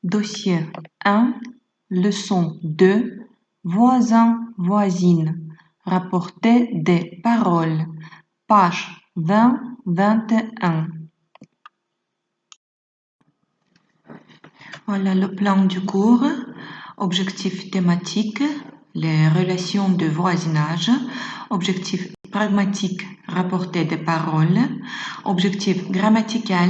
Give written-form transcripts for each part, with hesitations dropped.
Dossier 1, leçon 2, voisin, voisine. Rapporter des paroles. Page 20-21. Voilà le plan du cours. Objectif thématique, les relations de voisinage. Objectif pragmatique, rapporter des paroles. Objectif grammatical,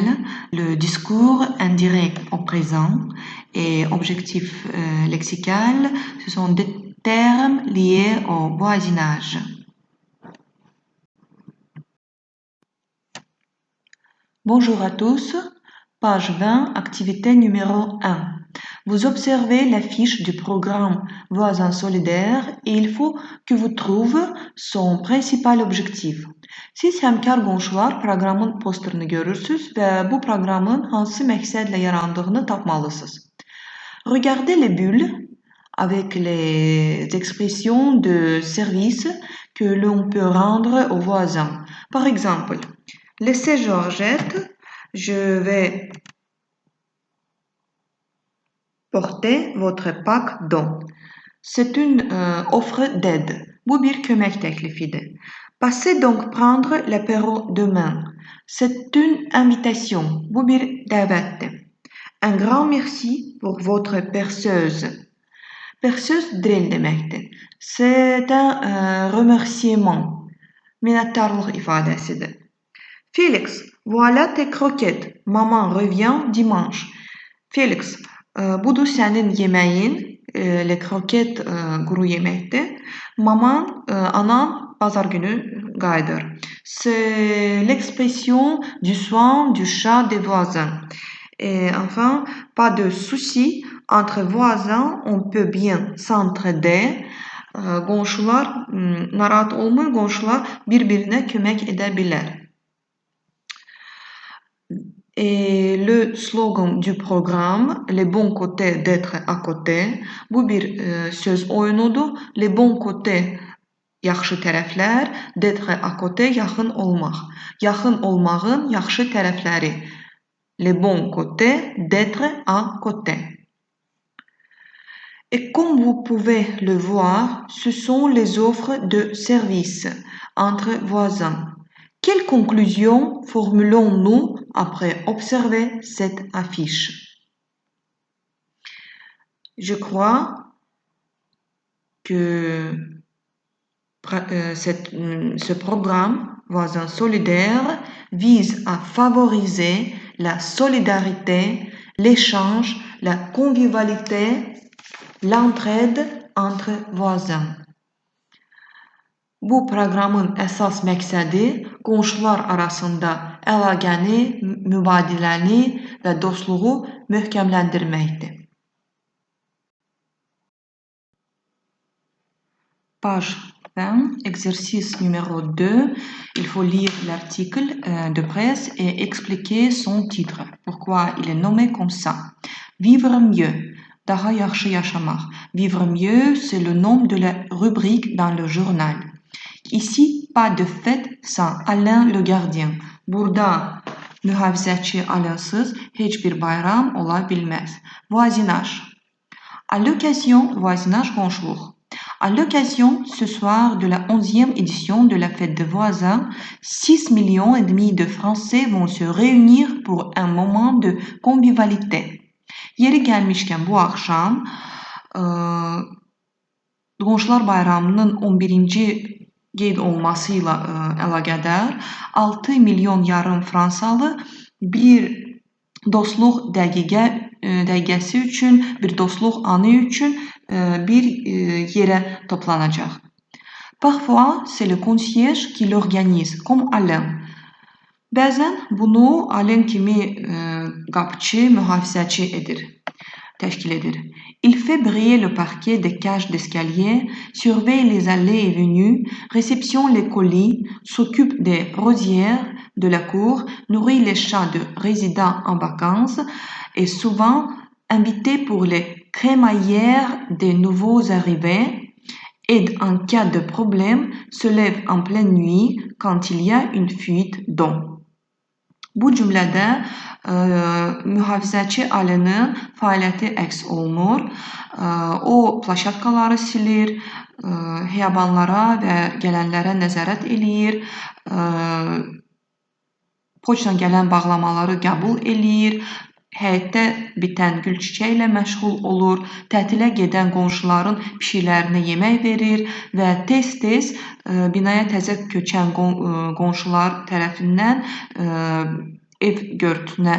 le discours indirect au présent. Et objectif lexical, ce sont des termes liés au voisinage. Bonjour à tous. Page 20, activité numéro 1. Vous observez la fiche du programme Voisins solidaires et il faut que vous trouviez son principal objectif. Siz həmkar qonşular proqramın posterini görürsünüz və bu proqramın hansı məqsədlə yarandığını tapmalısınız. Regardez les bulles avec les expressions de service que l'on peut rendre aux voisins. Par exemple, laissez Georgette, je vais porter votre pack d'eau. C'est une offre d'aide. Bu bir kömək təklifidir. Passez donc prendre l'apéro demain. C'est une invitation. Bu bir dəvətdir. Un grand merci pour votre perceuse. Perceuse drill deməkdir. C'est un remerciement. Minnətdarlıq ifadəsidir. Félix, voilà tes croquettes. Maman revient dimanche. Félix, budur sənin yeməyin. Les croquettes quru yeməkdir. Maman, anan bazar günü qayıdır. C'est l'expression du soin du chat des voisins. Et enfin, pas de souci, entre voisins, on peut bien s'entraider. Qonşular narahat olmur, qonşular bir-birinə kömək edə bilər. Et le slogan du programme, les bons côtés d'être à côté, bu bir söz oyunudur. Les bons côtés, yaxşı tərəflər, d'être à côté, yaxın olmaq. Yaxın olmağın yaxşı tərəfləri. Les bons côtés d'être à côté. Et comme vous pouvez le voir, ce sont les offres de services entre voisins. Quelle conclusion formulons-nous après observer cette affiche? Je crois que ce programme Voisins solidaires vise à favoriser la solidarité, l'échange, la convivialité, l'entraide entre voisins. Bu proqramın əsas məqsədi qonşular arasında əlaqəni, mübadiləni və dostluğu möhkəmləndirməkdir. Page 20, exercice numéro 2. Il faut lire l'article de presse et expliquer son titre. Pourquoi il est nommé comme ça? Vivre mieux. Daha yaxşı yaşamaq. Vivre mieux, c'est le nom de la rubrique dans le journal. Ici, pas de fête sans Alain le gardien. Burada mühafizəçi Alansız heç bir bayram ola bilməz. Voisinage. À l'occasion, voisinage qonşuluq. À l'occasion, ce soir de la 11e édition de la fête des voisins, 6,5 millions de Français vont se réunir pour un moment de convivialité. Yeri gəlmişkən bu axşam Qonşular Bayramının 11-ci qeyd olması ilə əlaqədar 6 milyon yarım Fransalı bir dostluq dəqiqəsi üçün, bir dostluq anı üçün bir yerə toplanacaq. Parfois, c'est le concierge qui l'organise, comme Alain. Bəzən bunu Alain kimi qapıçı, mühafizəçi təşkil edir. Il fait briller le parquet des cages d'escalier, surveille les allées et venues, réceptionne les colis, s'occupe des rosières de la cour, nourrit les chats de résidents en vacances et souvent invité pour les crémaillères des nouveaux arrivés, aide en cas de problème, se lève en pleine nuit quand il y a une fuite d'eau. Bu cümlədə mühafizəçi Alinin fəaliyyəti əks olunur. O plaşatkaları silir, xiyabanlara və gələnlərə nəzarət eləyir, poçtdan gələn bağlamaları qəbul eləyir, həyətdə bitən gül çiçəklə məşğul olur, tətilə gedən qonşuların pişiklərinə yemək verir və tez-tez binaya təzə köçən qonşular tərəfindən ev görüntüsünə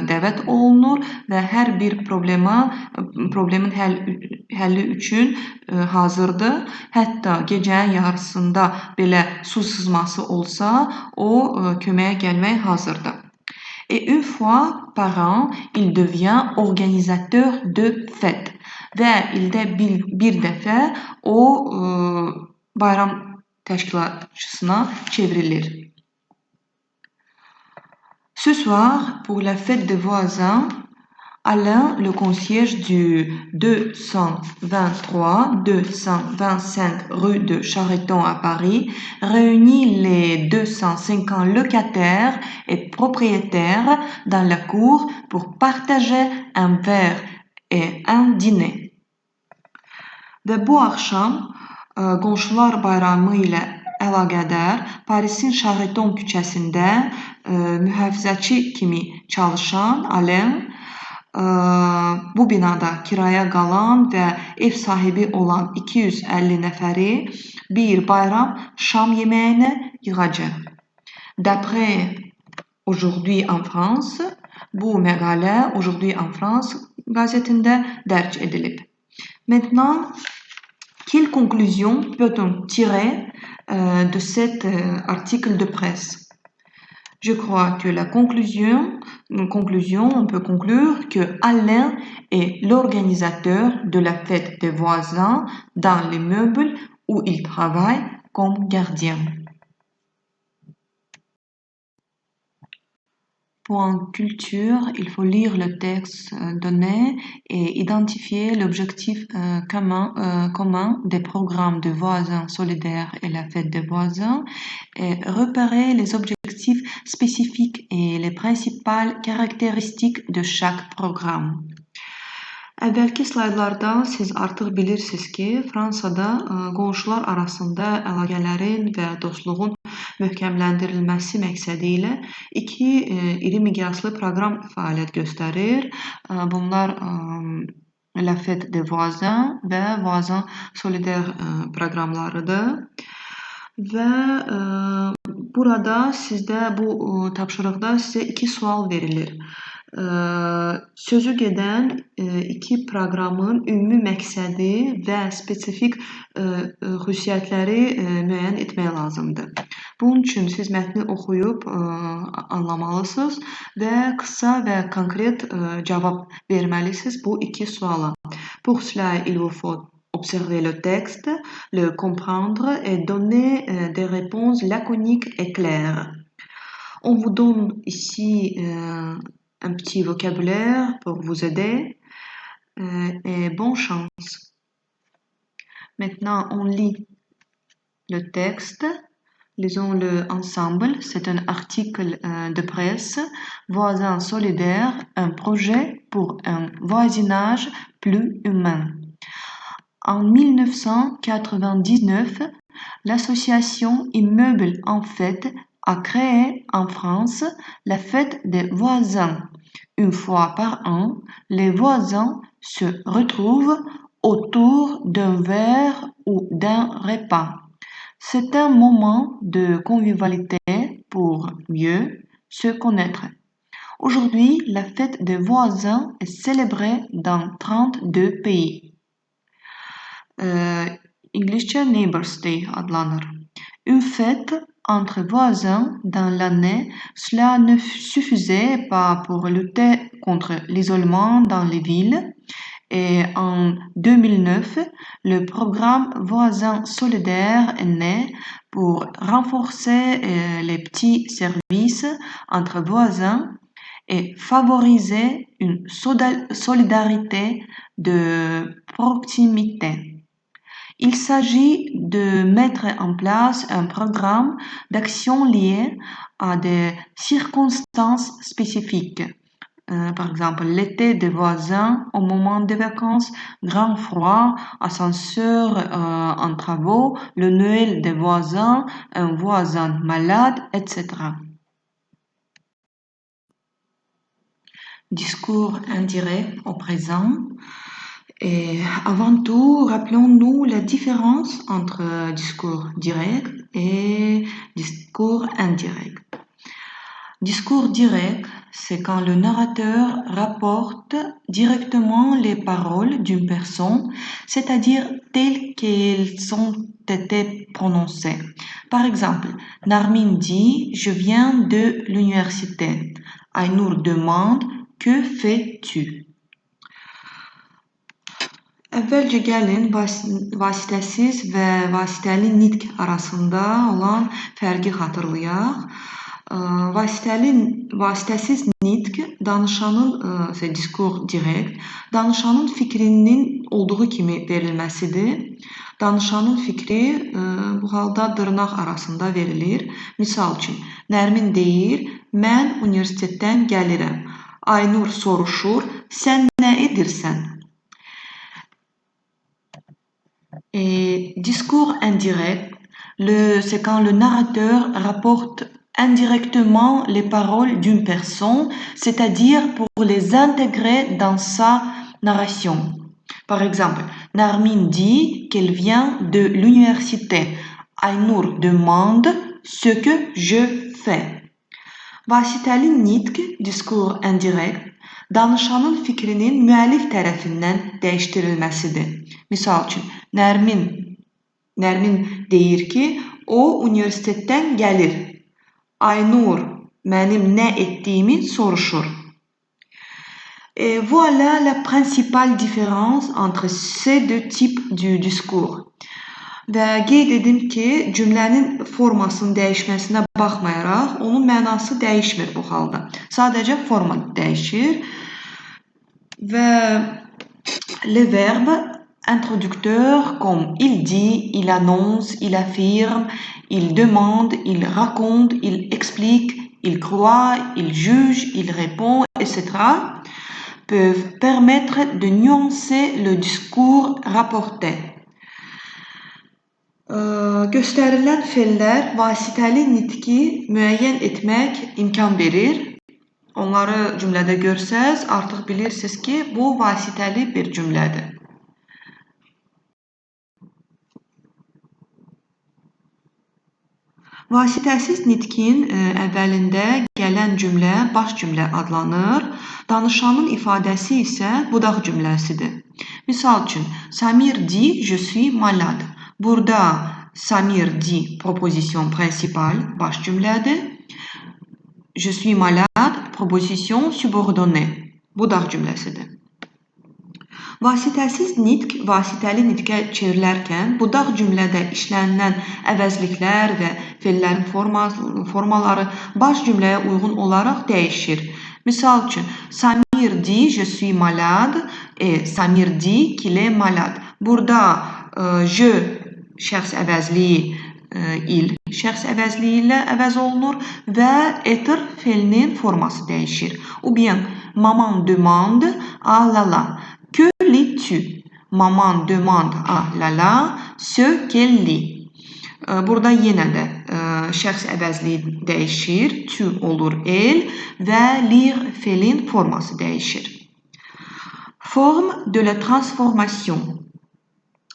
dəvət olunur və hər bir problemin həlli üçün hazırdır. Hətta gecənin yarısında belə su sızması olsa, o köməyə gəlmək hazırdır. Et une fois par an, il devient organisateur de fête. Və ildə bir dəfə o bayram təşkilatçısına çevrilir. Ce soir, pour la fête des voisins, Alain, le concierge du 223-225 rue de Charenton à Paris, réunit les 250 locataires et propriétaires dans la cour pour partager un verre et un dîner. Və bu axşam qonşular bayramı ilə əlaqədar Parisin Charenton küçəsində mühafizəçi kimi çalışan Alain bu binada kiraya qalan və ev sahibi olan 250 nəfəri bir bayram şam yeməyinə yığacaq. D'après Aujourd'hui en France, bu məqalə Aujourd'hui en France qəzetində dərc edilib. Maintenant, quelle conclusion peut-on tirer de cet article de presse? Je crois que la conclusion, on peut conclure que Alain est l'organisateur de la fête des voisins dans l'immeuble où il travaille comme gardien. Point culture, il faut lire le texte donné et identifier l'objectif commun des programmes de voisins solidaires et la fête des voisins et repérer les objectifs spécifiques et les principales caractéristiques de chaque programme. Əvvəlki slaydlarda siz artıq bilirsiniz ki, Fransada qonşular arasında əlaqələrin və dostluğun möhkəmləndirilməsi məqsədi ilə iki iri miqyaslı proqram fəaliyyət göstərir. Bunlar La Fête des Voisins və Voisins Solidaires proqramlarıdır. Və burada bu tapşırıqda sizə iki sual verilir. Sözü gedən iki proqramın ümumi məqsədi və spesifik xüsusiyyətləri müəyyən etmək lazımdır. Bunun üçün siz mətni oxuyub anlamalısınız və qısa və konkret cavab verməlisiniz bu iki suala. Pour cela, il vous faut observer le texte, le comprendre et donner des réponses laconiques et claires. On vous donne ici un petit vocabulaire pour vous aider et bonne chance. Maintenant, on lit le texte. Lisons-le ensemble. C'est un article de presse. Voisins solidaires, un projet pour un voisinage plus humain. En 1999, l'association Immeubles en Fête a créé en France la fête des voisins. Une fois par an, les voisins se retrouvent autour d'un verre ou d'un repas. C'est un moment de convivialité pour mieux se connaître. Aujourd'hui, la fête des voisins est célébrée dans 32 pays. İngilizce Neighbors Day adlanır. Une fête entre voisins dans l'année, cela ne suffisait pas pour lutter contre l'isolement dans les villes. Et en 2009, le programme Voisins solidaires est né pour renforcer les petits services entre voisins et favoriser une solidarité de proximité. Il s'agit de mettre en place un programme d'action lié à des circonstances spécifiques. Par exemple, l'été des voisins au moment des vacances, grand froid, ascenseur en travaux, le Noël des voisins, un voisin malade, etc. Discours indirect au présent. Et avant tout, rappelons-nous la différence entre discours direct et discours indirect. Discours direct, c'est quand le narrateur rapporte directement les paroles d'une personne, c'est-à-dire telles qu'elles ont été prononcées. Par exemple, Narmin dit « Je viens de l'université ». Aynur demande « Que fais-tu » Əvvəlcə gəlin vasitəsiz və vasitəli nitq arasında olan fərqi xatırlayaq. Vasitəsiz nitq danışanın, diskur direkt, danışanın fikrinin olduğu kimi verilməsidir. Danışanın fikri bu halda dırnaq arasında verilir. Misal üçün, Nərmin deyir, mən universitetdən gəlirəm. Aynur soruşur, sən nə edirsən? Et discours indirect, c'est quand le narrateur rapporte indirectement les paroles d'une personne, c'est-à-dire pour les intégrer dans sa narration. Par exemple, Narmin dit qu'elle vient de l'université. Aynur demande ce que je fais. Vasitəli nitq, discours indirect, danışanın fikrinin müəllif tərəfindən dəyişdirilməsidir. Misal üçün, Nərmin deyir ki, o universitetdən gəlir. Aynur mənim nə etdiyimi soruşur. Et voilà la principale différence entre ces deux types du discours. Və qeyd edim ki, cümlənin formasının dəyişməsinə baxmayaraq, onun mənası dəyişmir bu halda. Sadəcə forma dəyişir. Və les verbes introducteurs comme il dit, il annonce, il affirme, il demande, il raconte, il explique, il croit, il juge, il répond, etc. peuvent permettre de nuancer le discours rapporté. Göstərilən fellər vasitəli nitqi müəyyən etmək imkan verir. Onları cümlədə görsəz, artıq bilirsiniz ki, bu vasitəli bir cümlədir. Vasitəsiz nitqin əvvəlində gələn cümlə baş cümlə adlanır. Danışanın ifadəsi isə budaq cümləsidir. Misal üçün, Samir dit, je suis malade. Burada Samir dit proposition principale, baş cümlədir. Je suis malade, proposition subordonnée, budaq cümləsidir. Vasitəsiz nitq, vasitəli nitqə çevrilərkən budaq cümlədə işlənilən əvəzliklər və fellərin formaları baş cümləyə uyğun olaraq dəyişir. Misal üçün, Samir dit, je suis malade et Samir dit qu'il est malade. Burada je şəxs əvəzliyi il şəxs əvəzliyi ilə əvəz olunur və être felinin forması dəyişir. Ou bien, maman demande à Lala, que lis-tu? Maman demande à Lala ce qu'elle lit. Burada yenə də şəxs əvəzliyi dəyişir, tu olur el və lire felin forması dəyişir. Forme de la transformation.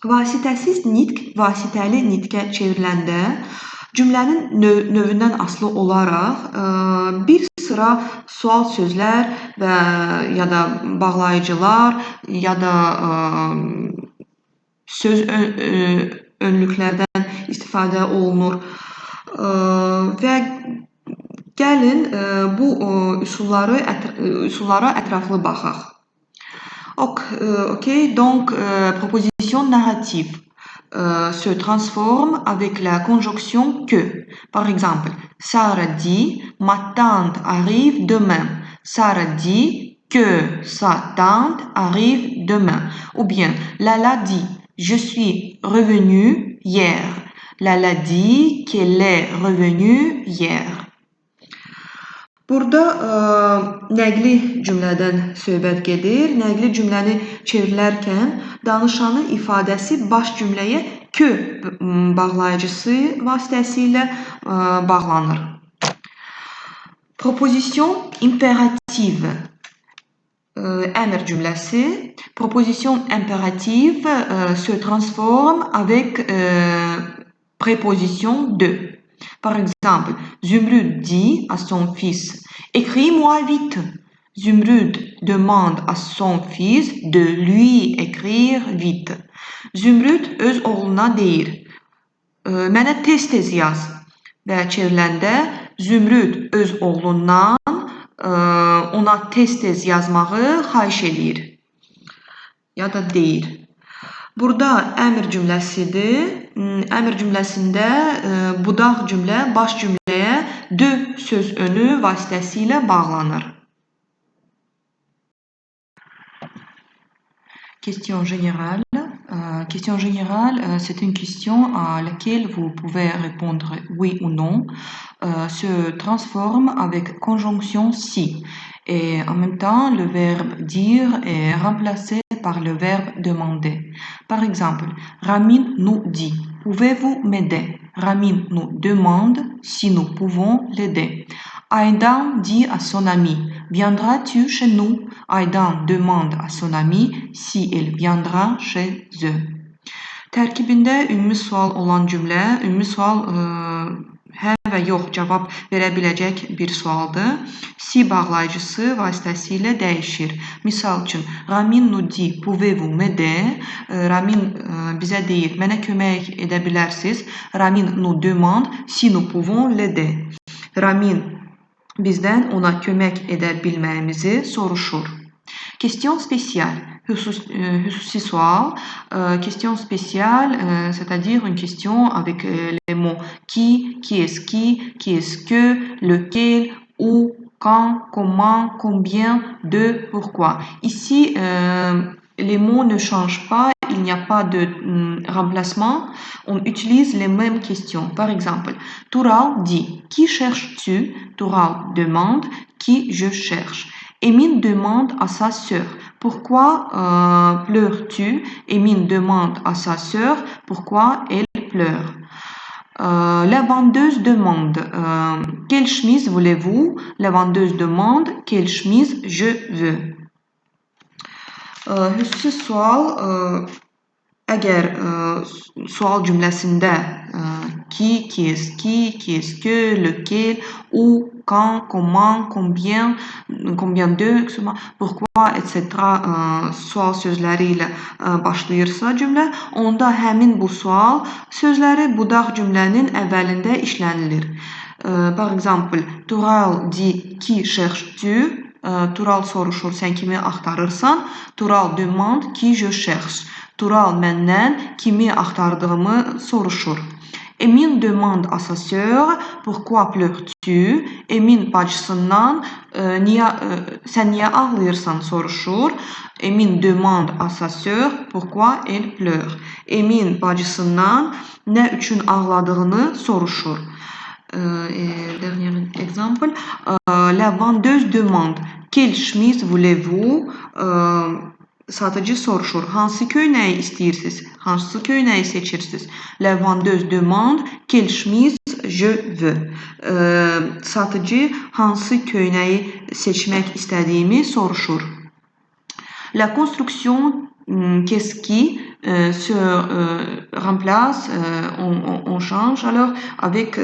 Vasitəsiz nitq, vasitəli nitqə çevriləndə cümlənin növündən asılı olaraq bir sıra sual sözlər və ya da bağlayıcılar ya da söz önlüklərdən istifadə olunur və gəlin bu üsullara ətraflı baxaq. Ok, donc proposition narrative se transforme avec la conjonction que. Par exemple, Sarah dit, ma tante arrive demain. Sarah dit que sa tante arrive demain. Ou bien, Lala dit, Je suis revenu hier. Lala dit qu'elle est revenue hier. Burada nəqli cümlədən söhbət gedir. Nəqli cümləni çevrilərkən danışanın ifadəsi baş cümləyə que bağlayıcısı vasitəsilə bağlanır. Proposition impérative. Əmr cümləsi. Proposition impérative se transforme avec préposition de. Par exemple, Zümrüd dit à son fils, écris-moi vite. Zümrüd demande à son fils de lui écrire vite. Zümrüd öz oğluna deyir, mənə tez-tez yaz. Və çevriləndə Zümrüd öz oğlundan ona tez-tez yazmağı xahiş edir ya da deyir. Burada əmr cümləsidir. Əmr cümləsində budaq cümlə baş cümləyə de söz önü vasitəsilə bağlanır. Question générale. Question générale, c'est une question à laquelle vous pouvez répondre oui ou non. Se transforme avec conjonction si. Et en même temps, le verbe dire est remplacé par le verbe demander. Par exemple, Ramin nous dit, pouvez-vous m'aider? Ramin nous demande si nous pouvons l'aider. Aydan dit à son ami, viendras-tu chez nous? Aydan demande à son ami si elle viendra chez eux. Tərkibində ümumi sual olan cümlə, ümumi sual hə və yox cavab verə biləcək bir sualdır. Si bağlayıcısı vasitəsilə dəyişir. Misal üçün, Ramin nous dit, pouvez-vous m'aider? Ramin bizə deyir, mənə kömək edə bilərsiniz. Ramin nous demande si nous pouvons l'aider. Ramin bizdən ona kömək edə bilməyimizi soruşur. Question spéciale. Hususi sual. Question spéciale, c'est-à-dire une question avec les mots qui est-ce qui est-ce que, lequel, où, quand, comment, combien, de, pourquoi. Ici, les mots ne changent pas, il n'y a pas de remplacement. On utilise les mêmes questions. Par exemple, Tural dit, qui cherches-tu? Tural demande, qui je cherche. Emin demande à sa sœur, pourquoi pleures-tu? Emin demande à sa sœur, pourquoi elle pleure. La vendeuse demande, quelle chemise voulez-vous? La vendeuse demande, quelle chemise je veux. Hususi sual, əgər sual cümləsində qui est-ce que, lequel, où, quand, comment, combien de, pourquoi, etc. Sual sözləri ilə başlayırsa cümlə, onda həmin bu sual sözləri budaq cümlənin əvvəlində işlənilir. Par exemple, Tural dit, qui cherches-tu? Tural soruşur, sən kimi axtarırsan? Tural demande, qui je cherche? Tural məndən kimi axtardığımı soruşur. Emin demande à sa sœur, pourquoi pleures-tu? Emin bacısından, sən niyə ağlayırsan soruşur. Emin demande à sa sœur, pourquoi elle pleure? Emin bacısından nə üçün ağladığını soruşur. Dernier exemple, la vendeuse demande, quelle chemise voulez-vous? Satıcı soruşur, hansı köynəyi istəyirsiniz? Hansı köynəyi seçirsiniz? La vendeuse demande, quelle chemise je veux? Satıcı hansı köynəyi seçmək istədiyimi soruşur. La construction qu'est-ce qui se remplace, on change alors avec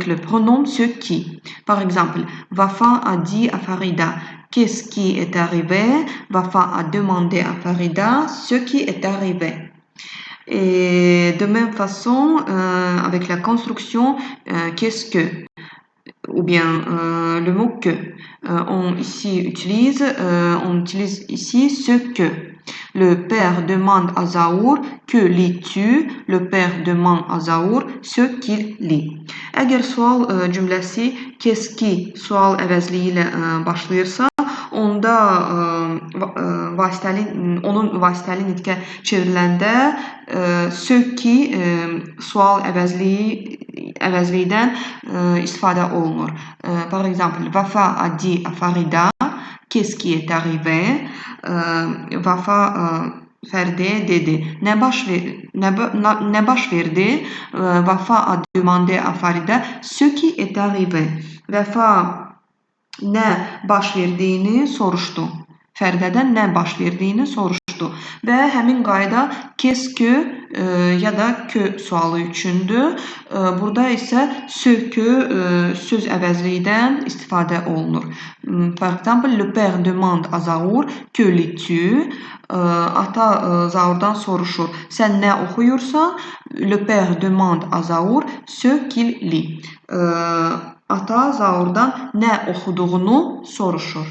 le pronom ce qui. Par exemple, Wafa a dit à Farida, qu'est-ce qui est arrivé? Wafa a demandé à Farida ce qui est arrivé. Et de même façon, avec la construction qu'est-ce que, ou bien le mot que, on utilise ici ce que. Le père demande à Zaour que lis-tu? Le père demande à Zaour ce qu'il lit. Əgər sual cümləsi qu'est-ce qui sual əvəzliyi ilə başlayırsa, onda onun vasitəli nitqə çevriləndə ce qui sual əvəzlikdən istifadə olunur. Par exemple, Vafa a dit à Farida qu'est-ce qui est arrivé? Vafa Fəridəyə dedi. Nə baş verdi? Vafa a demandé à Farida ce qui est arrivé. Vəfa nə baş verdiyini soruşdu. Fəridədən nə baş verdiyini soruşdu. Və həmin qayda qu'est-ce que ya da que sualı üçündür. Burada isə ce que söz əvəzlikdən istifadə olunur. Par exemple, le père demande à Zaur que lis-tu? Ata Zaurdan soruşur. Sən nə oxuyursan? Le père demande à Zaur ce qu'il lit. Ata Zaurdan nə oxuduğunu soruşur.